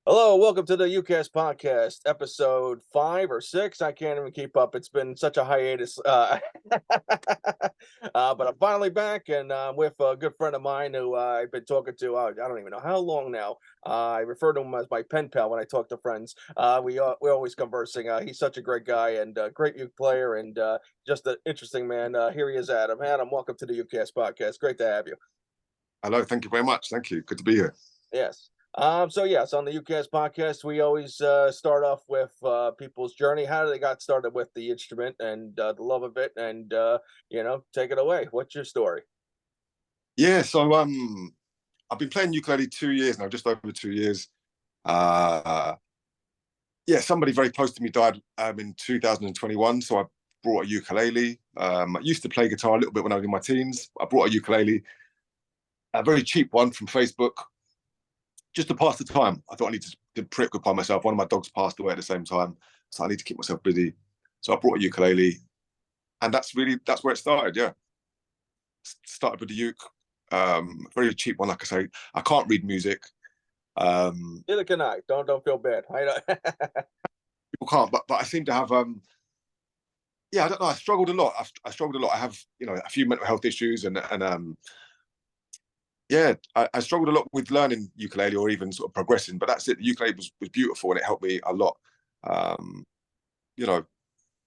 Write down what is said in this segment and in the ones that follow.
Hello, welcome to the UCast podcast, episode 5 or 6. I can't even keep up. It's been such a hiatus. But I'm finally back, and I'm with a good friend of mine who I've been talking to. I don't even know how long now. I refer to him as my pen pal when I talk to friends. We're always conversing. He's such a great guy and great uke player, and just an interesting man. Here he is, Adam. Adam, welcome to the UCast podcast. Great to have you. Hello, thank you very much. Thank you. Good to be here. Yes. So yes, on the UCast podcast, we always start off with people's journey, how they got started with the instrument and the love of it, and take it away. What's your story? Yeah, I've been playing ukulele 2 years now, just over 2 years. Uh yeah, somebody very close to me died in 2021, so I brought a ukulele. I used to play guitar a little bit when I was in my teens. I brought a ukulele, a very cheap one from Facebook, just to pass the time. I thought I needed to preoccupy myself. One of my dogs passed away at the same time, so I need to keep myself busy. So I brought a ukulele, and that's where it started. Yeah, started with the uke. Very cheap one, like I say. I can't read music. Neither can I. Don't feel bad. I know. People can't, but I seem to have. Yeah, I don't know. I struggled a lot. I struggled a lot. I have a few mental health issues, and yeah, I struggled a lot with learning ukulele or even sort of progressing. But that's it. The ukulele was beautiful and it helped me a lot. Um, you know,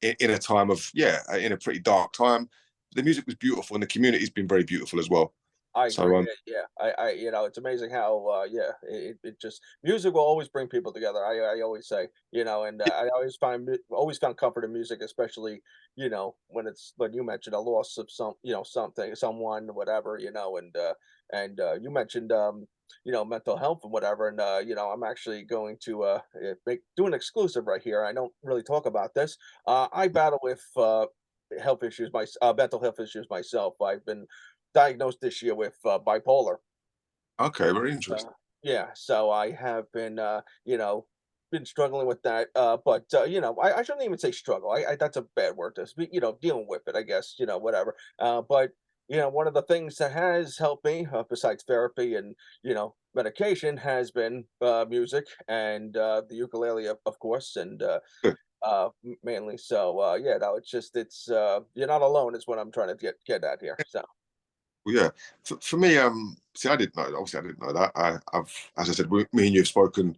in a time of in a pretty dark time, the music was beautiful and the community's been very beautiful as well. I So agree. Yeah. It's amazing how, it just music will always bring people together. I always say, and I always always found comfort in music, especially, when when you mentioned a loss of something, someone, whatever, and you mentioned, mental health and whatever. And, I'm actually going to, do an exclusive right here. I don't really talk about this. I battle with, mental health issues myself. I've been diagnosed this year with bipolar. okay, very Uh, interesting. yeah, so I have been, been struggling with that. But I shouldn't even say struggle. That's a bad word to speak. Dealing with it, I guess. Whatever. But one of the things that has helped me, besides therapy and medication, has been music and the ukulele, of course, and mainly. So yeah, no, it's you're not alone. Is what I'm trying to get at here. So. Well, yeah, for me, see, I didn't know. Obviously, I didn't know that. As I said, me and you have spoken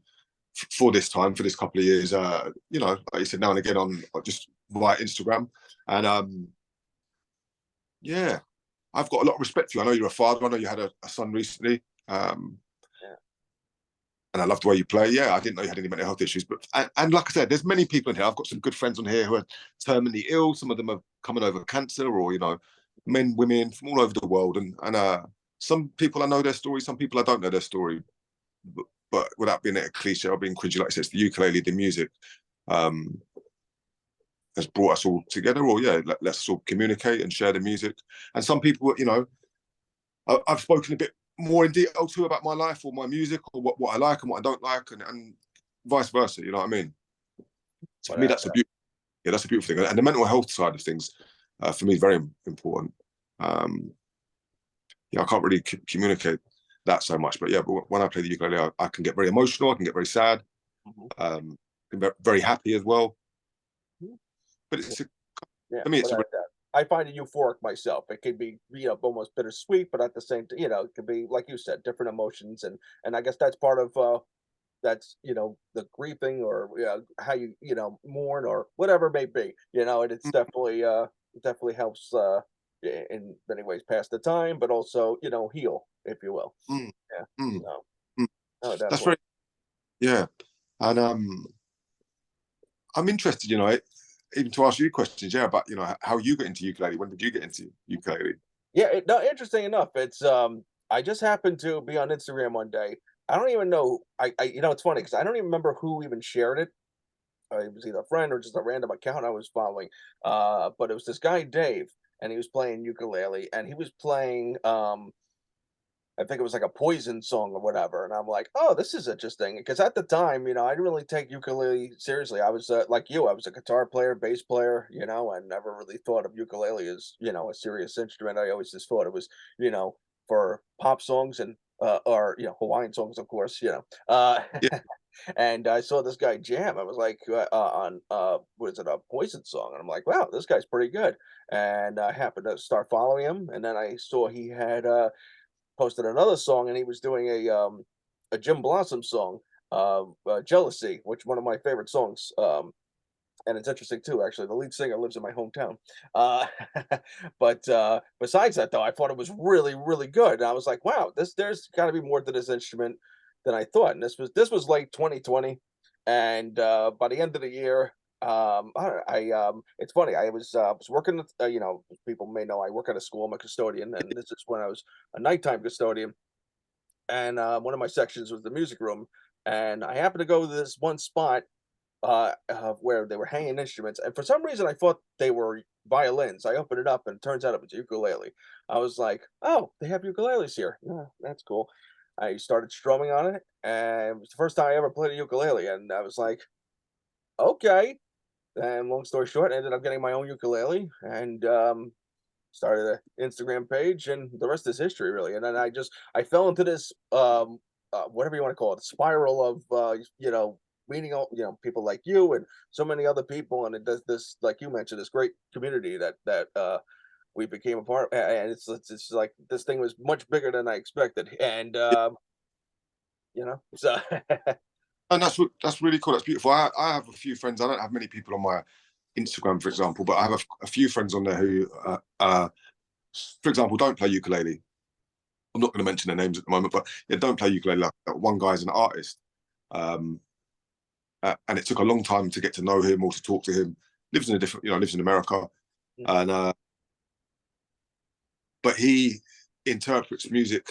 for this time, for this couple of years. Like you said, now and again on just via Instagram, and yeah, I've got a lot of respect for you. I know you're a father. I know you had a son recently, Yeah. and I love the way you play. Yeah, I didn't know you had any mental health issues, but and like I said, there's many people in here. I've got some good friends on here who are terminally ill. Some of them are coming over cancer, or men, women from all over the world, and some people I know their story, some people I don't know their story. But without being a cliche or being cringy, like I said, it's the ukulele, the music, um, has brought us all together. Or yeah, let's all communicate and share the music. And some people, I've spoken a bit more in detail too about my life or my music or what I like and what I don't like, and vice versa. You know what I mean? So for me, But that's a beautiful thing. And the mental health side of things, for me, is very important. Um, I can't really communicate that so much, but yeah, but when I play the ukulele, I can get very emotional. I can get very sad. Mhm. Can be very happy as well. Mhm. But Yeah, yeah, for me, but I find it euphoric myself. It can be, almost bittersweet, but at the same time, it can be, like you said, different emotions, and I guess that's part of that's the grieving or how you mourn or whatever it may be. And it's definitely it definitely helps in many ways pass the time, but also heal, if you will. mm, Yeah. mm, So mm. no, That's definitely. very yeah, and I'm interested, even to ask you questions, yeah, about how you got into ukulele. When did you get into ukulele? Yeah, no, interesting enough, it's, I just happened to be on Instagram one day. I don't even know it's funny because I don't even remember who even shared it. It was either a friend or just a random account I was following, but it was this guy, Dave, and he was playing ukulele, and he was playing, I think it was like a Poison song or whatever, and I'm like, "Oh, this is interesting." Because at the time, I didn't really take ukulele seriously. I was, like you, I was a guitar player, bass player, and never really thought of ukulele as, a serious instrument. I always just thought it was, for pop songs and, or, Hawaiian songs, of course. Yeah, And I saw this guy jam. I was like, on was it a Poison song? And I'm like, wow, this guy's pretty good. And I happened to start following him, and then I saw he had posted another song, and he was doing a Jim Blossom song, "Jealousy," which one of my favorite songs. And it's interesting too, actually. The lead singer lives in my hometown. Uh, but besides that, though, I thought it was really, really good. And I was like, wow, there's got to be more to this instrument than I thought. And this was late 2020, and by the end of the year, it's funny. I was working. People may know I work at a school. I'm a custodian, and this is when I was a nighttime custodian. And one of my sections was the music room, and I happened to go to this one spot where they were hanging instruments, and for some reason, I thought they were violins. I opened it up, and it turns out it was a ukulele. I was like, "Oh, they have ukuleles here. Yeah, that's cool." I started strumming on it, and it was the first time I ever played a ukulele, and I was like, "Okay." And long story short, I ended up getting my own ukulele, and started an Instagram page, and the rest is history, really. And then I fell into this whatever you want to call it, spiral of meeting all people like you and so many other people, and it does this, like you mentioned, this great community that we became a part. And it's like this thing was much bigger than I expected, and so And that's really cool. That's beautiful. I have a few friends. I don't have many people on my Instagram, for example, but I have a few friends on there who, for example, don't play ukulele. I'm not going to mention their names at the moment, but yeah, don't play ukulele. Like that. One guy's an artist, um, and it took a long time to get to know him or to talk to him. Lives in a different, lives in America, and but he interprets music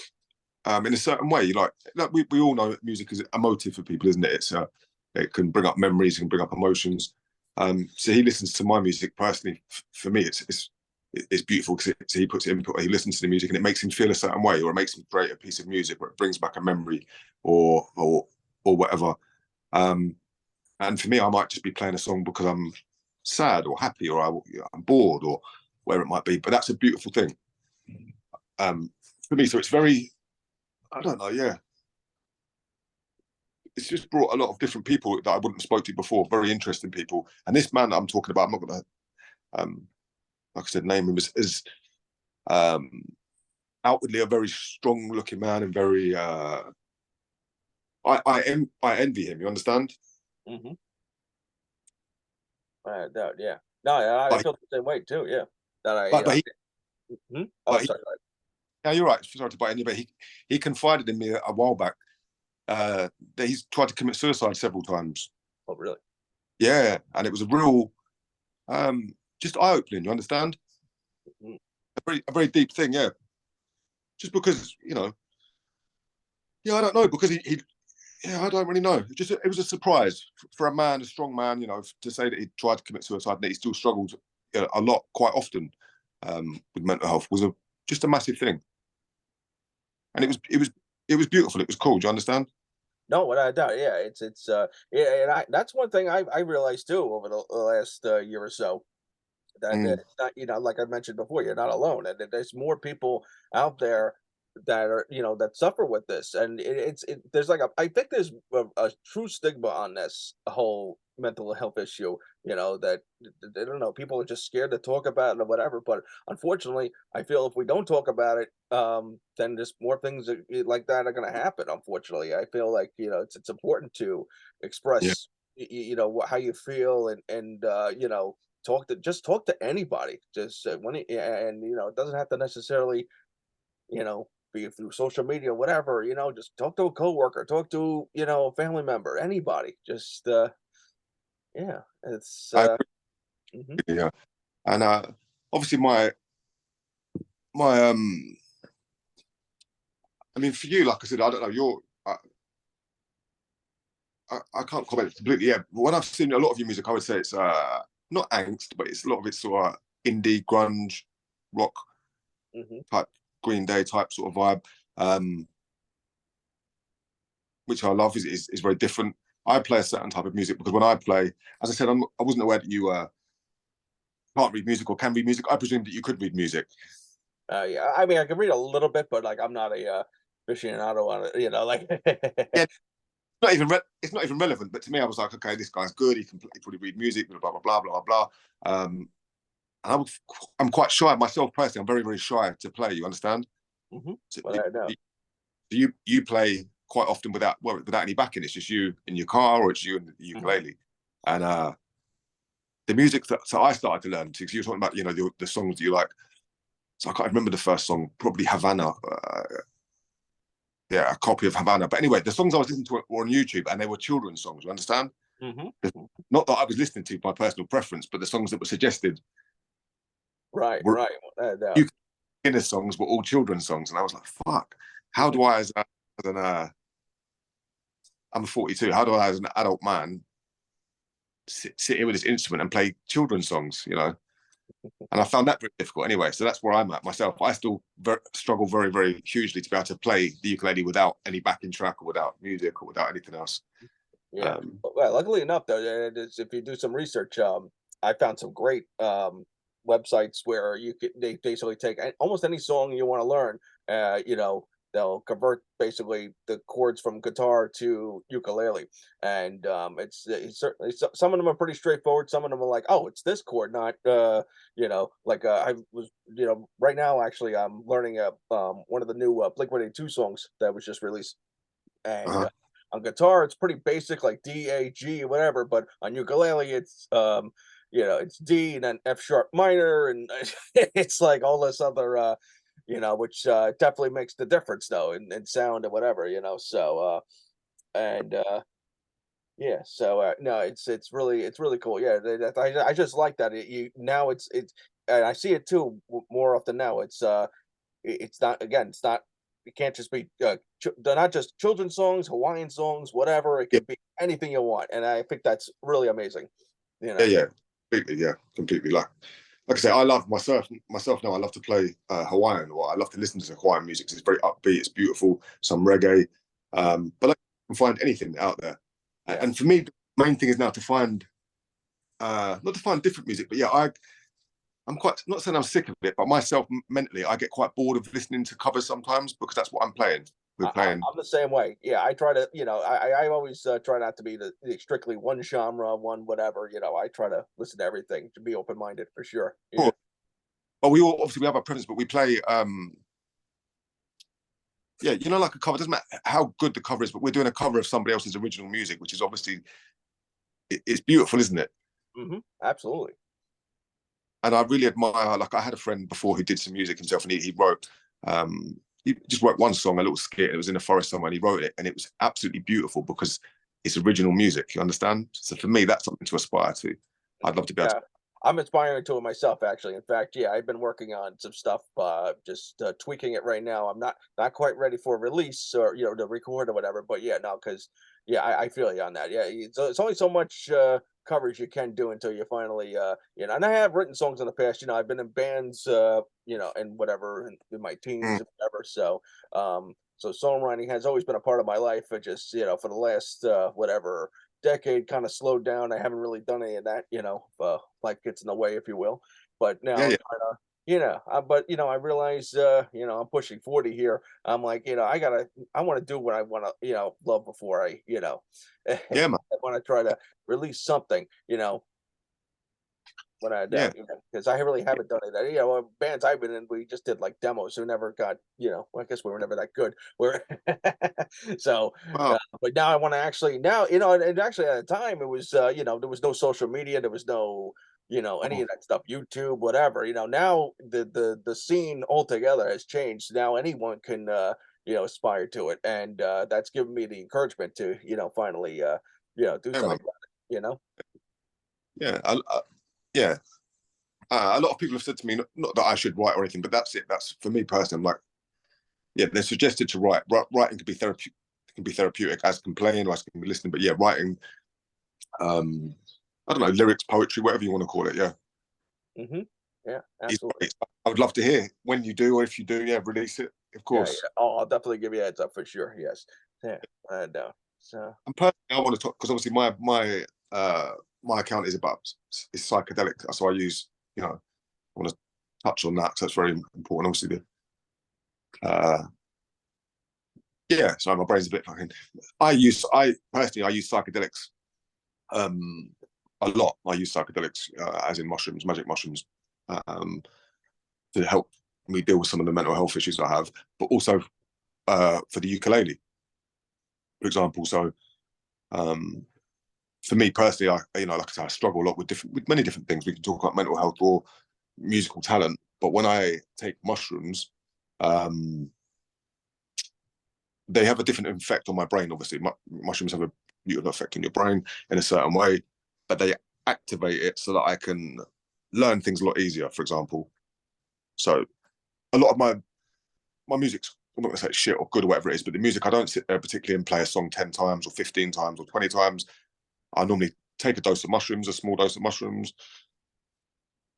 in a certain way. Like we all know that music is emotive for people, isn't it? It can bring up memories, it can bring up emotions. So he listens to my music personally. For me, it's beautiful because he puts input. He listens to the music and it makes him feel a certain way, or it makes him create a piece of music, or it brings back a memory, or whatever. Um, and for me, I might just be playing a song because I'm sad or happy, or I'm bored, or whatever it might be. But that's a beautiful thing for me. So it's very, I don't know, yeah. It's just brought a lot of different people that I wouldn't have spoke to before, very interesting people. And this man that I'm talking about, I'm not going to, like I said, name him as um, outwardly a very strong looking man and very, I envy him, you understand? hmm doubt, yeah. No, I But, feel the same way too. Yeah, that but, but he, Oh, but he, sorry. Go ahead. yeah, you're right. Sorry to bite in you, but he confided in me a while back that he's tried to commit suicide several times. Oh, really? Yeah, and it was a real, just eye opening. You understand? Mhm. A very deep thing. Yeah, just because yeah, I don't know because he yeah, I don't really know. It was a surprise for a man, a strong man, to say that he tried to commit suicide and that he still struggled a lot, quite often, with mental health was just a massive thing. And it was beautiful. It was cool. Do you understand? No, without a doubt, yeah, yeah, and that's one thing I realized too over the last year or so, that Mm, it's not, like I mentioned before, you're not alone, and that there's more people out there that are, that suffer with this, and there's like I think there's a true stigma on this whole mental health issue, that I don't know, people are just scared to talk about it or whatever. But unfortunately, I feel if we don't talk about it, then just more things like that are going to happen. Unfortunately, I feel like it's important to yeah, express how you feel, and talk to anybody, just and it doesn't have to necessarily be it through social media, whatever. Just talk to a coworker, talk to a family member, anybody. Just yeah, it's I mhm. agree. Yeah, and obviously my I mean, for you, like I said, I don't know. I can't comment completely. Yeah, but when I've seen a lot of your music, I would say it's not angst, but it's a lot of it's sort of indie grunge rock Mhm. type, Green Day type sort of vibe, um, which I love. Is very different. I play a certain type of music because when I play, as I said, I wasn't aware that you can't read music or can read music. I presumed that you could read music. Yeah, I mean, I can read a little bit, but like I'm not a aficionado on it, like Yeah, it's not even relevant. But to me, I was like, okay, this guy's good. He can probably read music, blah blah blah blah blah. And I'm quite shy myself personally. I'm very very shy to play. You understand? Hmm. So Well, I know. you play quite often without any backing. It's just you in your car, or it's you and the Hmm. ukulele. And the music that so I started to learn because you were talking about the songs that you like. So I can't remember the first song, probably Havana. Yeah, a copy of Havana. But anyway, the songs I was listening to were on YouTube, and they were children's songs. You understand? Hmm. Not that I was listening to my personal preference, but the songs that were suggested Right, were right. Well, I know. you Guinness songs were all children's songs, and I was like, "Fuck! How do I, as an I'm 42. How do I, as an adult man, sit here with this instrument and play children's songs? You know?" And I found that very difficult. Anyway, so that's where I'm at myself. I still struggle very, very hugely to be able to play the ukulele without any backing track or without music or without anything else. Yeah. Um, Well, luckily enough, though, if you do some research, I found some great websites where you could they basically take almost any song you want to learn. They'll convert basically the chords from guitar to ukulele, and it's certainly some of them are pretty straightforward. Some of them are like, oh, it's this chord, not like I was right now actually I'm learning one of the new Blink-182 songs that was just released and uh, on guitar, it's pretty basic, like D, A, G, whatever. But on ukulele, it's D and then F sharp minor, and it's like all this other, which definitely makes the difference, though, in sound and whatever, So, and yeah, so no, it's really cool. Yeah, I just like that. You now it's and I see it too more often now. It's not again, it's not it can't just be, they're not just children's songs, Hawaiian songs, whatever, it yeah, can be anything you want, and I think that's really amazing, you yeah, know? yeah, completely, yeah, completely. Like I say, I love myself now. I love to play Hawaiian, or I love to listen to Hawaiian music. 'Cause it's very upbeat, it's beautiful, some reggae. But I can find anything out there. And Yes. for me, the main thing is now to find not to find different music, but yeah, I'm quite not saying I'm sick of it, but myself mentally, I get quite bored of listening to covers sometimes because that's what I'm playing. We're playing. I'm the same way. Yeah, I try to, I always, try not to be the strictly one genre, one whatever, I try to listen to everything, to be open-minded for sure, Cool. But we all obviously we have our preference, but we play yeah, like a cover. It doesn't matter how good the cover is, but we're doing a cover of somebody else's original music, which is obviously it's beautiful, isn't it? Mhm, absolutely. And I really admire. Like I had a friend before who did some music himself, and he wrote. He just wrote one song, a little skit. It was in a forest somewhere, and he wrote it, and it was absolutely beautiful because it's original music. You understand? So for me, that's something to aspire to. I'd love to be able to. Yeah, I'm aspiring to it myself, actually. In fact, yeah, I've been working on some stuff, just tweaking it right now. I'm not quite ready for release or to record or whatever. But yeah, no, because yeah, I feel you on that. Yeah, it's only so much coverage you can do until you finally, And I have written songs in the past. I've been in bands, and whatever in my teens Mm, and whatever. So songwriting has always been a part of my life. It just for the last whatever decade kind of slowed down. I haven't really done any of that, life gets in the way, if you will. But now yeah, I'm yeah, trying to, but I realize, I'm pushing 40 here. I'm like, I want to do what I want to, love before I yeah, man. want to try to release something, when I Yeah, doubt, because I really haven't done it. Bands I've been in, we just did like demos who never got, well, I guess we were never that good. We're so, well, but now I want to actually now, and actually at the time it was, there was no social media, there was no, any oh, of that stuff, YouTube, whatever. Now the scene altogether has changed. Now anyone can, aspire to it, and that's given me the encouragement to, finally, do yeah, something man. about it. Yeah, yeah. A lot of people have said to me, not that I should write or anything, but that's it. That's for me personally. I'm like, yeah, they're suggested to write. Writing can be therapeutic, as can playing or as can be listening. But yeah, writing, um, I don't know, lyrics, poetry, whatever you want to call it. Yeah, Hmm. Yeah, is absolutely. great. I would love to hear when you do, or if you do, yeah, release it, of Yeah, course. yeah. Oh, I'll definitely give you a heads up for sure. Yes. Yeah. And so And personally, I want to talk because obviously my account is about is psychedelic, so I use I want to touch on that because that's very important. Obviously, the yeah, so my brain's a bit fucking. I personally, I use psychedelics um, a lot. I use psychedelics, as in mushrooms, magic mushrooms, um, to help me deal with some of the mental health issues I have, but also for the ukulele, for example. So um, for me personally, like I said, I struggle a lot with many different things. We can talk about mental health or musical talent, but when I take mushrooms, um, they have a different effect on my brain. Obviously, mushrooms have a beautiful effect on your brain in a certain way, but they activate it so that I can learn things a lot easier. For example, so a lot of my music's, I'm not going to say shit or good or whatever it is, but the music, I don't sit there particularly and play a song 10 times or 15 times or 20 times. I normally take a dose of mushrooms, a small dose of mushrooms,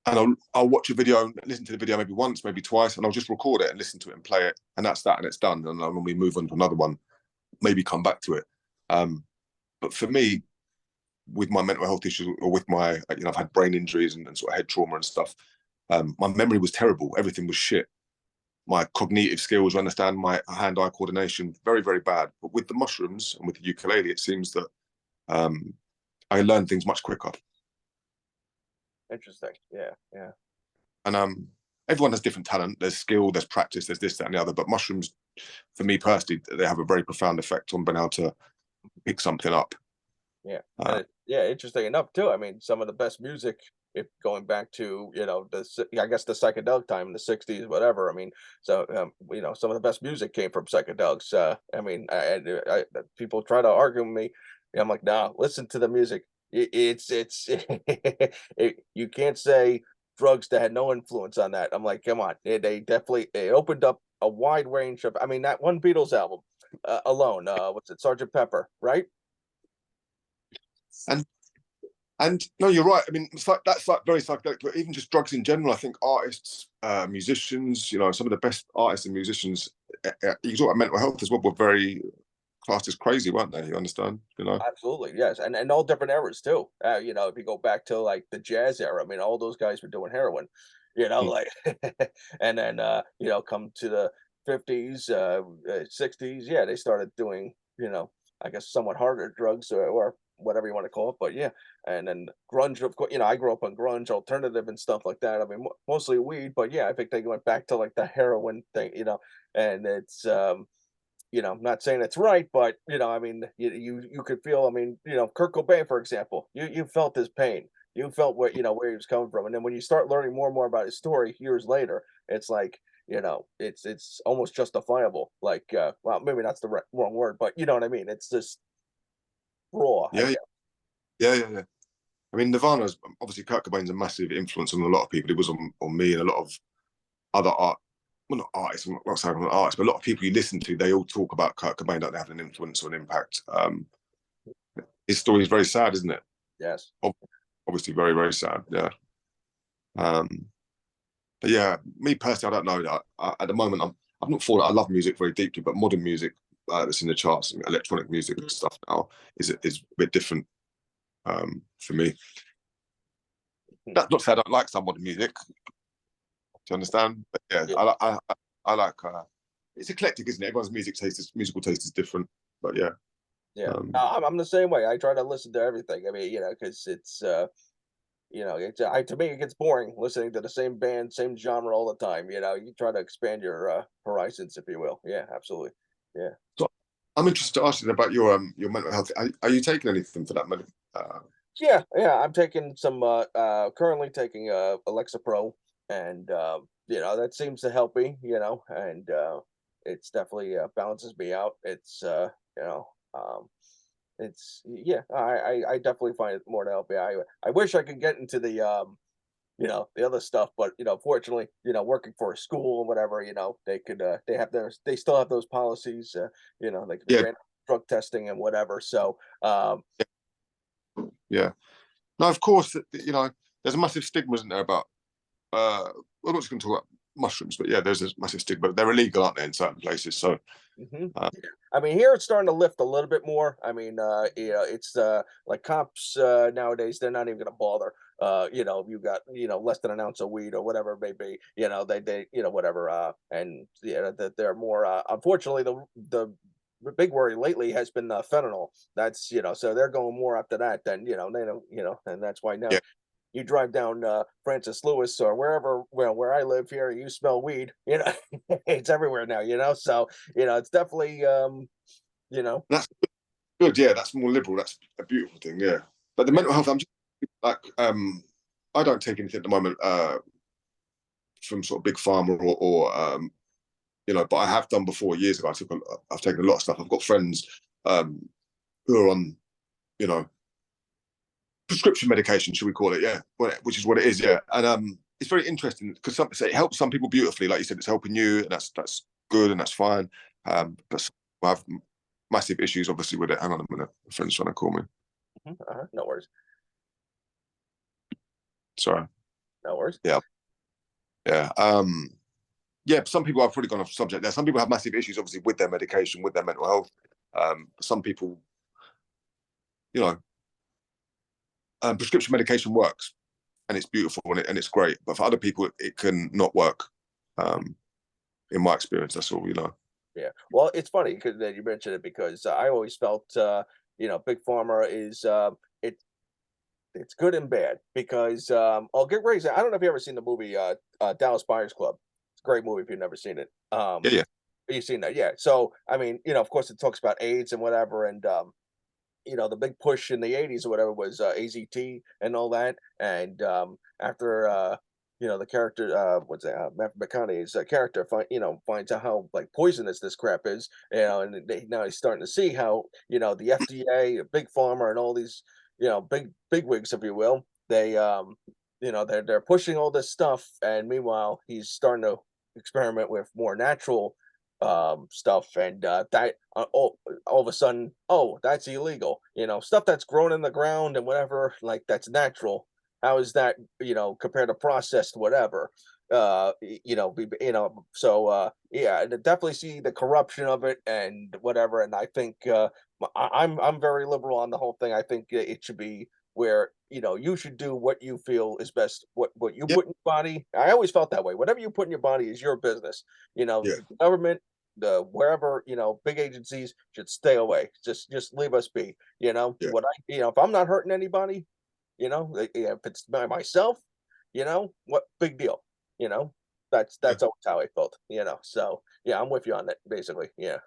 and I'll watch a video, listen to the video maybe once, maybe twice, and I'll just record it and listen to it and play it, and that's that, and it's done. And I'll normally move on to another one, maybe come back to it. But for me, with my mental health issues or with my, I've had brain injuries and sort of head trauma and stuff. My memory was terrible. Everything was shit. My cognitive skills, understand my hand-eye coordination, very, very bad. But with the mushrooms and with the ukulele, it seems that um, I learn things much quicker. Interesting. Yeah, yeah. And everyone has different talent. There's skill, there's practice, there's this, that, and the other. But mushrooms, for me personally, they have a very profound effect on being able to pick something up. Yeah, Uh, and yeah, interesting enough too. I mean, some of the best music, if going back to I guess the psychedelic time in the '60s, whatever. I mean, so some of the best music came from psychedelics. I mean, people try to argue with me. I'm like, no, listen to the music. It's you can't say drugs that had no influence on that. I'm like, come on, they definitely it opened up a wide range of. I mean, that one Beatles album alone, what's it, Sergeant Pepper, right? and And no, you're right. I mean, that's like very psychedelic, but even just drugs in general, I think artists, musicians, some of the best artists and musicians, you talk about mental health as well, were very classed as crazy, weren't they? You understand? Absolutely, yes, and all different eras too. If you go back to like the jazz era, I mean, all those guys were doing heroin, Mm. like, and then come to the '50s, '60s, yeah, they started doing, I guess somewhat harder drugs or whatever you want to call it, but yeah, and then grunge, of course, I grew up on grunge, alternative, and stuff like that. I mean, mostly weed, but yeah, I think they went back to like the heroin thing, and it's not saying it's right, but I mean, you could feel. I mean, Kurt Cobain, for example, you felt his pain, you felt where he was coming from, and then when you start learning more and more about his story years later, it's like it's almost justifiable. Like, well, maybe that's the wrong word, but you know what I mean. It's just raw, I Yeah, guess. yeah, yeah, yeah. I mean, Nirvana's obviously Kurt Cobain's a massive influence on a lot of people. It was on me and a lot of other art. Well, not artists. I'm not saying I'm an artist, but a lot of people you listen to, they all talk about Kurt Cobain like they have an influence or an impact. His story is very sad, isn't it? Yes. Obviously, very, very sad. Yeah. Um, But yeah, me personally, I don't know. At the moment, I'm not for it. I love music very deeply, but modern music that's in the charts, and electronic music and stuff now is a bit different for me. That's not to say I don't like some modern music. Do you understand? But yeah, Yeah. I like. It's eclectic, isn't it? Everyone's musical taste is different. But yeah, Yeah. um, No, I'm the same way. I try to listen to everything. I mean, because it's to me, it gets boring listening to the same band, same genre all the time. You try to expand your horizons, if you will. Yeah, absolutely. Yeah, so I'm interested to ask you about your mental health. Are you taking anything for that? Uh, yeah, yeah. I'm taking some. Currently taking Alexa Pro, and that seems to help me. And it's definitely balances me out. You know, um, yeah. I definitely find it more to help me. I wish I could get into the other stuff. But fortunately, working for a school or whatever, they still have those policies. Like the yeah, random drug testing and whatever. So yeah. No, of course, there's a massive stigma, isn't there, about we're not just going to talk about mushrooms, but yeah, there's a massive stigma. They're illegal, aren't they, in certain places? So, yeah. I mean, here it's starting to lift a little bit more. I mean, it's like cops nowadays, they're not even going to bother. You got less than an ounce of weed or whatever it may be. They whatever. And yeah, that they're more. Unfortunately, the big worry lately has been fentanyl. That's so they're going more after that than they don't and that's why now Yeah, you drive down Francis Lewis or wherever where I live here, you smell weed. It's everywhere now. So it's definitely that's good. Yeah, that's more liberal. That's a beautiful thing. Yeah, but the yeah. mental health, I'm just like, I don't take anything at the moment from sort of big pharma but I have done before years ago. I've taken a lot of stuff. I've got friends um, who are on, you know, prescription medication, should we call it? Yeah, which is what it is. Yeah, and it's very interesting because some say it helps some people beautifully, like you said, it's helping you, and that's good and that's fine. But some people have massive issues, obviously, with it. Hang on a minute, a friend's trying to call me. No worries, Sorry. no worries. Yeah, yeah. Yeah, some people have probably gone off subject there. Some people have massive issues, obviously, with their medication, with their mental health. Some people, you know, prescription medication works and it's beautiful and it's great. But for other people, it can not work. Um, in my experience, that's all. Yeah. Well, it's funny that you mentioned it because I always felt big pharma is it it's good and bad because I'll get raised. I don't know if you ever seen the movie Dallas Buyers Club. It's a great movie if you've never seen it. Yeah, yeah, You've seen that, yeah. So I mean, of course, it talks about AIDS and whatever, and the big push in the '80s or whatever was AZT and all that. And after the character, what's that? Matthew McConaughey's character finds out how like poisonous this crap is, and now he's starting to see how the FDA, Big Pharma, and all these big wigs, if you will, they're pushing all this stuff, and meanwhile he's starting to experiment with more natural stuff, and that all of a sudden, oh, that's illegal. Stuff that's grown in the ground and whatever, like that's natural. How is that, compared to processed whatever? So yeah, I definitely see the corruption of it and whatever. And I think I'm very liberal on the whole thing. I think it should be where you should do what you feel is best. What you yeah, put in your body. I always felt that way. Whatever you put in your body is your business. yeah, The government, the wherever big agencies should stay away. Just leave us be. yeah, If I'm not hurting anybody, if it's by myself, what big deal, you know? yeah. That's always how I felt, so, yeah, I'm with you on that, basically, yeah.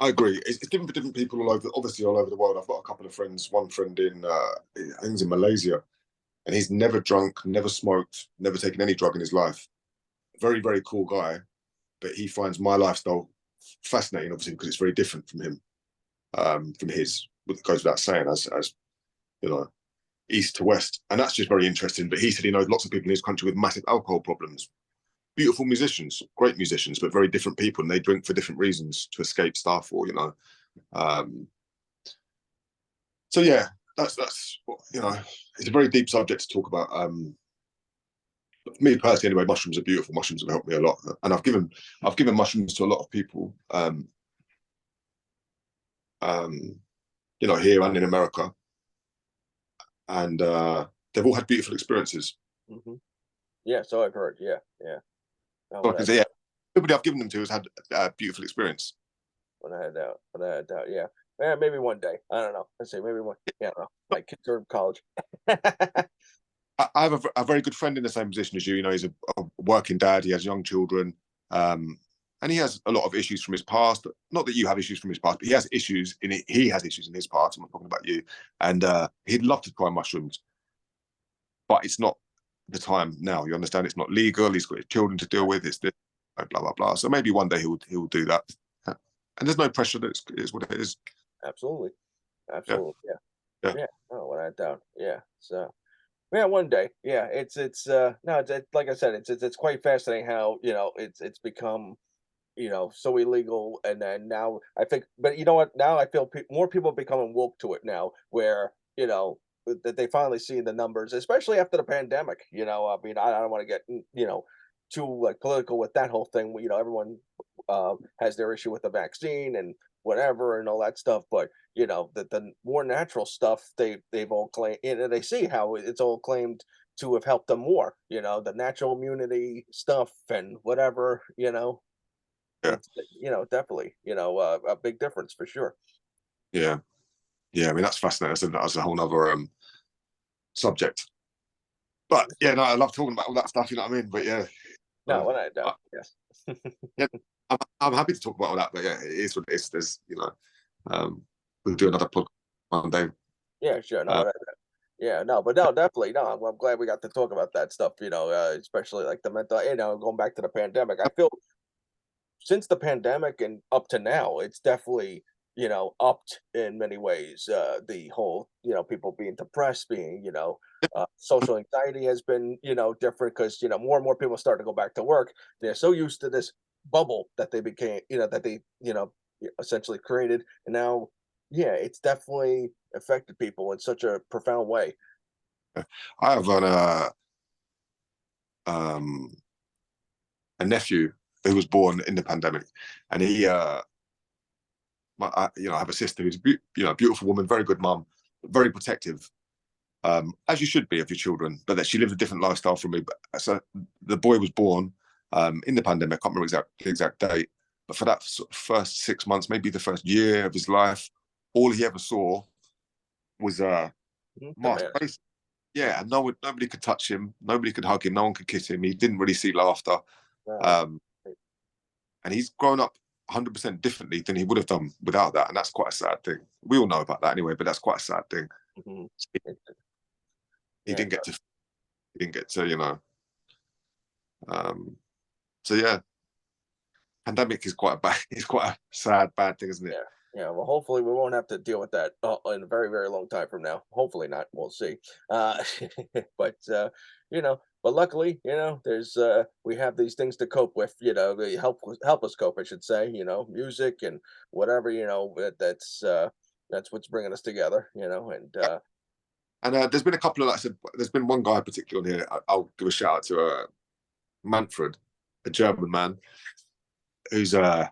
I agree. It's different for different people all over, obviously all over the world. I've got a couple of friends. One friend I think he's in Malaysia, and he's never drunk, never smoked, never taken any drug in his life. Very, very cool guy, but he finds my lifestyle fascinating, obviously, because it's very different from him, from his. It goes without saying, as you know, east to west, and that's just very interesting. But he said he knows lots of people in his country with massive alcohol problems. Beautiful musicians, great musicians, but very different people, and they drink for different reasons to escape stuff, or. Um, so yeah, that's it's a very deep subject to talk about. For me personally, anyway, mushrooms are beautiful. Mushrooms have helped me a lot, and I've given mushrooms to a lot of people. Um, here and in America, and they've all had beautiful experiences. Mhm. Yeah, so I've heard, yeah, yeah. No, So I can say, yeah, everybody I've given them to has had a beautiful experience. without a doubt, yeah. Yeah, maybe one day, I don't know, let's see, maybe one yeah, I don't know, my kids are in college. I have a very good friend in the same position as you. He's a working dad. He has young children, um, and he has a lot of issues from his past. Not that you have issues from his past, but he has issues in it. He has issues in his past. I'm not talking about you. And he'd love to try mushrooms, but it's not the time now. You understand? It's not legal. He's got his children to deal with. It's this, blah blah blah. So maybe one day he'll do that. And there's no pressure. That it's what it is. Absolutely, Yeah, absolutely, yeah, yeah, yeah, oh, without a doubt, yeah, so yeah, one day. Yeah, it's no, it's like I said, it's quite fascinating how, it's become, so illegal, and then now I think, but you know what? Now I feel more people are becoming woke to it now, where that they finally see the numbers, especially after the pandemic. I mean, I don't want to get too like political with that whole thing. Everyone has their issue with the vaccine and whatever and all that stuff, but the more natural stuff they've all claimed, and they see how it's all claimed to have helped them more. The natural immunity stuff and whatever. Yeah, it's, definitely, a big difference for sure. yeah, yeah. I mean, that's fascinating. That's a whole other subject. But yeah, no, I love talking about all that stuff. You know what I mean? But yeah, No, uh, when I I, know, yes. yeah, I'm happy to talk about all that. But yeah, it is what it is. There's, we'll do another podcast one day. Yeah, sure. Uh, No, yeah, no, but no, definitely, no. I'm glad we got to talk about that stuff. Especially like the mental. Going back to the pandemic, I feel since the pandemic and up to now, it's definitely, upped in many ways. The whole, people being depressed, being, social anxiety has been, different because, more and more people start to go back to work. They're so used to this bubble that they became, that they, essentially created. And now, yeah, it's definitely affected people in such a profound way. I have um, a nephew who was born in the pandemic, and I have a sister who's beautiful woman, very good mum, very protective, as you should be of your children, but that she lived a different lifestyle from me. But so the boy was born in the pandemic. I can't remember the exact date, but for that sort of first 6 months, maybe the first year of his life, all he ever saw was Mhm. The masked mask. face. Yeah, and nobody could touch him, nobody could hug him, no one could kiss him. He didn't really see laughter, Right. um, and he's grown up 100% differently than he would have done without that, and that's quite a sad thing. We all know about that anyway, but that's quite a sad thing. Mhm. It- He yeah. didn't get to, um, so yeah, pandemic is quite a bad, it's quite a sad, bad thing, isn't it? Yeah, yeah. Well, hopefully, we won't have to deal with that in a very, very long time from now. Hopefully not. We'll see. Uh, but but luckily, there's we have these things to cope with. They help us cope. I should say. Music and whatever. That's what's bringing us together. And And there's been a couple of, like I said, there's been one guy particularly on here. I'll give a shout out to Manfred, a German man who's yeah,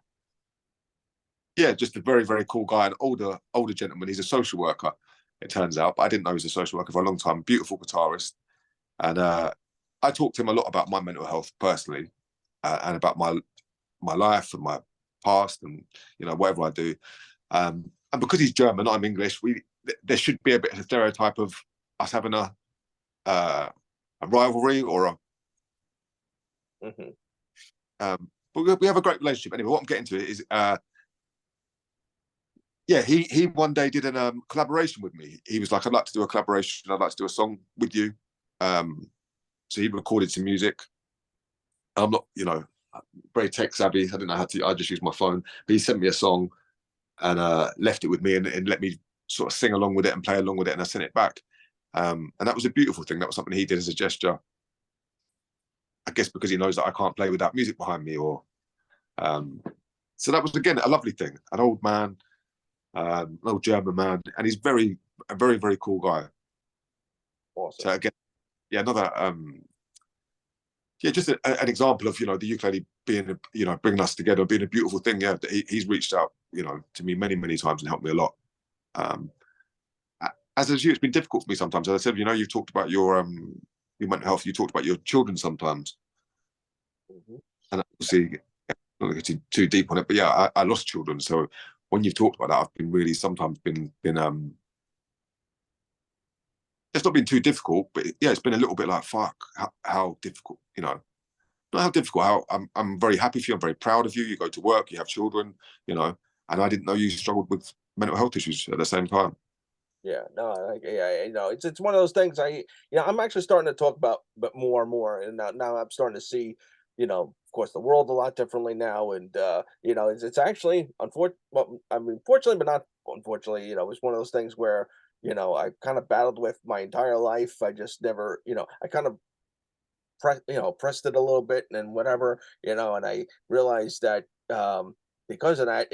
just a very, very cool guy, an older gentleman. He's a social worker, it turns out, but I didn't know he was a social worker for a long time. Beautiful guitarist, and I talked to him a lot about my mental health personally, and about my life and my past, and whatever I do. And because he's German, I'm English. There should be a bit of a stereotype of us having uh, a rivalry or a mhm. but we have a great relationship. Anyway, what I'm getting to is yeah, he one day did an collaboration with me. He was like, I'd like to do a collaboration. I'd like to do a song with you. Um, so he recorded some music. I'm not, very tech savvy. I didn't know how to. I just used my phone. But he sent me a song and left it with me and let me sort of sing along with it and play along with it. And I sent it back. And that was a beautiful thing. That was something he did as a gesture. I guess because he knows that I can't play without music behind me. Or um, so that was again a lovely thing. An old man, an old German man, and he's a very, very cool guy. Awesome. So again, yeah, another yeah, just an example of the ukulele being bringing us together, being a beautiful thing. Yeah, he's reached out to me many many times and helped me a lot. Um, as has you, it's been difficult for me sometimes. As I said, you've talked about your mental health. You talked about your children sometimes, Hmm. and obviously not getting too deep on it, but yeah, I lost children. So when you've talked about that, I've been really sometimes been it's not been too difficult, but yeah, it's been a little bit like fuck, how difficult, not how difficult. How I'm very happy for you. I'm very proud of you. You go to work, you have children, and I didn't know you struggled with mental health issues at the same time. Yeah, no, yeah, it's one of those things. I'm actually starting to talk about, but more and more, and now I'm starting to see, of course, the world a lot differently now, and it's actually unfortunate. Well, I mean, fortunately, but not unfortunately. It's one of those things where I kind of battled with my entire life. I just never, I kind of pressed it a little bit and whatever, and I realized that because of that,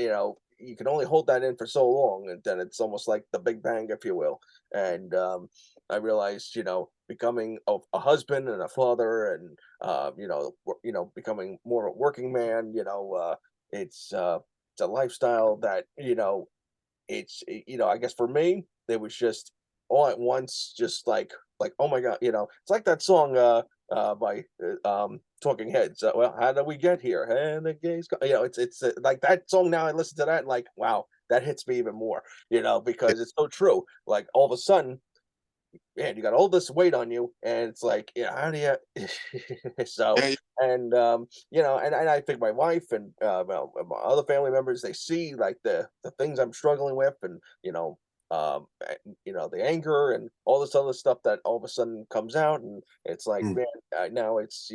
you can only hold that in for so long, and then it's almost like the Big Bang, if you will. And I realized, becoming a husband and a father, and becoming more of a working man, it's a lifestyle that I guess for me, it was just all at once, just like, oh my god, it's like that song. by Talking Heads. Well, how did we get here? And the gays, it's like that song. Now I listen to that and like, wow, that hits me even more. Yeah, Because it's so true. Like all of a sudden, man, you got all this weight on you, and it's like, how do you? So, yeah, and and I think my wife and well, my other family members, they see like the things I'm struggling with, and the anger and all this other stuff that all of a sudden comes out, and it's like, mm, man, now it's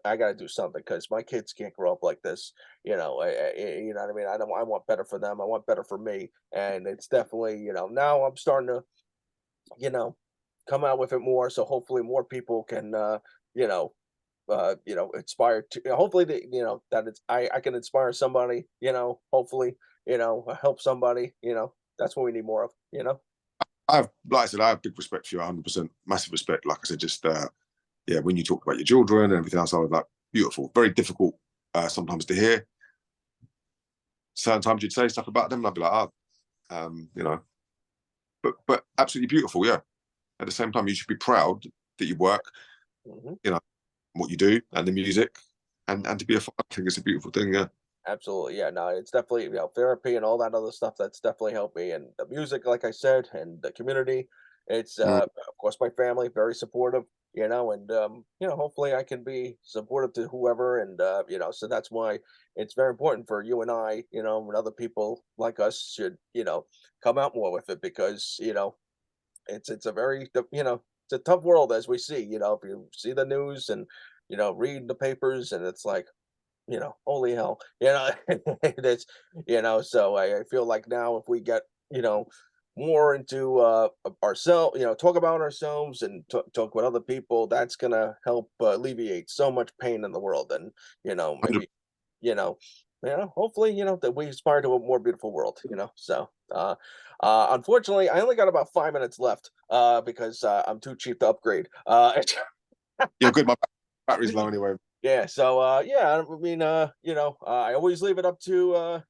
I got to do something because my kids can't grow up like this. You know what I mean. I want better for them. I want better for me, and it's definitely now I'm starting to you know, come out with it more. So hopefully more people can, you know, inspire to, hopefully that I can inspire somebody, hopefully, help somebody, that's what we need more of, like I said, I have big respect for you, 100%, massive respect. Like I said, just yeah, when you talked about your children and everything else, I was like, beautiful, very difficult sometimes to hear. Sometimes you'd say stuff about them, and I'd be like, oh, you know, but absolutely beautiful, yeah. At the same time, you should be proud that you work, hmm you know, what you do and the music, and to be a I think it's a beautiful thing, yeah. Absolutely. Yeah. No, it's definitely, therapy and all that other stuff that's definitely helped me. And the music, like I said, and the community. It's, Mm, of course, my family, very supportive, and, hopefully I can be supportive to whoever. And, so that's why it's very important for you and I, and other people like us should, come out more with it because, it's a very, it's a tough world as we see, if you see the news and, read the papers and it's like, holy hell, that's, so I feel like now if we get, more into ourselves, talk about ourselves and talk with other people, that's gonna help alleviate so much pain in the world. And, maybe, you know, hopefully, that we aspire to a more beautiful world, so unfortunately I only got about 5 minutes left because I'm too cheap to upgrade. you're good. My battery's low anyway. Yeah, so yeah, I mean, I always leave it up to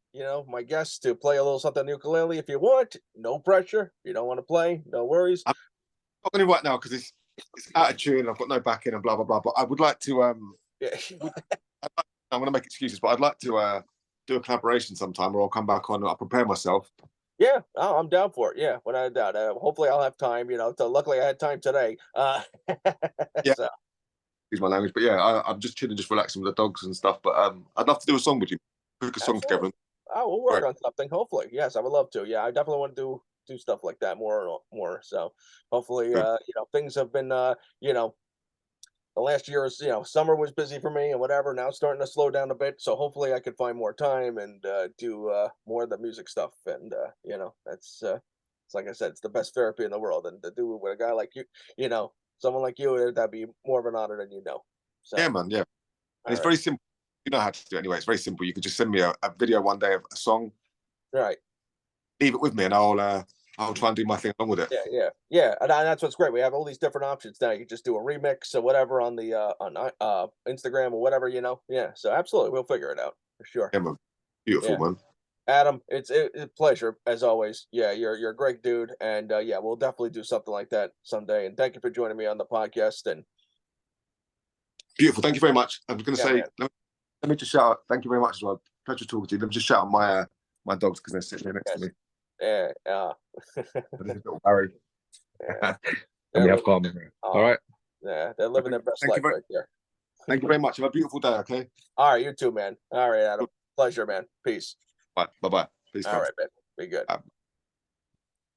my guests to play a little something on the ukulele if you want. No pressure. If you don't want to play, no worries. I'm not going to right now because it's out of tune. I've got no backing and blah blah blah. But I would like to Yeah. would, I'm going to make excuses, but I'd like to do a collaboration sometime, or I'll come back on. I'll prepare myself. Yeah, oh, I'm down for it. Yeah, without a doubt. Hopefully I'll have time, luckily I had time today. Yeah, So use my language, but yeah, I'm just chilling, just relaxing with the dogs and stuff. But I'd love to do a song with you, cook a song absolutely. together. Oh, we'll work Right. on something, hopefully. Yes, I would love to. Yeah, I definitely want to do stuff like that more and more. So hopefully Good. things have been the last year is, summer was busy for me and whatever. Now it's starting to slow down a bit. So hopefully I can find more time and do more of the music stuff. And, that's, it's like I said, it's the best therapy in the world. And to do it with a guy like you, someone like you, that'd be more of an honor than you know. Yeah, So, man. Yeah, and all it's right. very simple. You know how to do it anyway. It's very simple. You could just send me a video one day of a song, All right. leave it with me, and I'll try and do my thing along with it. Yeah, yeah, yeah, and that's what's great. We have all these different options now. You can just do a remix or whatever on the Instagram or whatever, Yeah, so absolutely, we'll figure it out for sure. Yeah, man. Beautiful, Yeah. man. Adam, it's a pleasure as always. Yeah, you're a great dude, and yeah, we'll definitely do something like that someday. And thank you for joining me on the podcast. And Beautiful. Thank you very much. I'm going to yeah, say, man, let me just shout out. Thank you very much as well. Pleasure talking to you. Let me just shout out my dogs because they're sitting here next to yes, me. yeah, This is little Barry. yeah, And they're we have living, Carmen here. All oh, right. yeah, they're living their best Thank you life very right there. thank you very much. Have a beautiful day, okay? All right, you too, man. All right, Adam, pleasure, man. Peace. Bye. Bye bye. Peace, All fam. right, man. Be good. Bye.